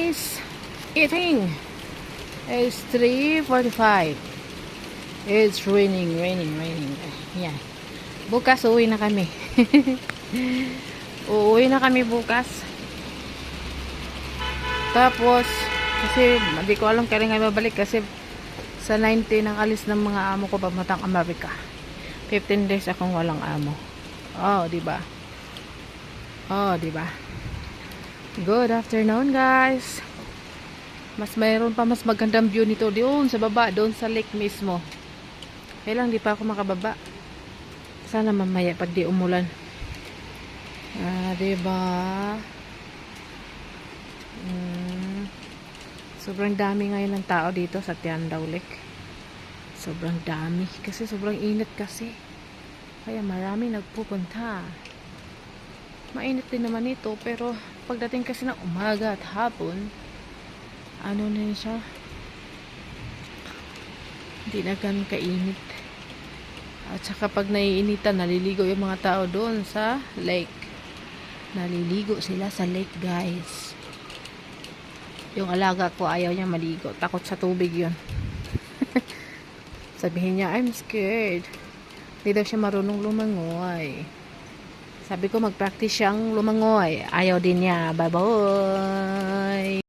guys, eating. It's 3:45. It's raining. Yan. Bukas uuwi na kami. Uuwi na kami bukas. Tapos kasi hindi ko alam kailan kami babalik kasi sa 90 ng alis ng mga amo ko papuntang Amerika. 15 days akong walang amo. Oh, di ba? Good afternoon, guys. Mayroon pa mas magandang view nito doon sa baba, doon sa lake mismo. Kaya lang di pa ako makababa. Sana mamaya pag di umulan. Di ba? Sobrang dami ngayon ng tao dito sa Tiandaw Lake. Sobrang dami kasi sobrang init kasi. Kaya marami nagpupunta. Mainit din naman ito pero pagdating kasi ng umaga at hapon, ano na siya, hindi na ganun kainit. At saka pag naiinitan, naliligo yung mga tao doon sa lake. Naliligo sila sa lake, guys. Yung alaga ko ayaw niya maligo, takot sa tubig yun. Sabihin niya, I'm scared. Hindi daw siya marunong lumangoy. Sabi ko mag-practice siyang lumangoy. Ayaw din niya. Bye-bye.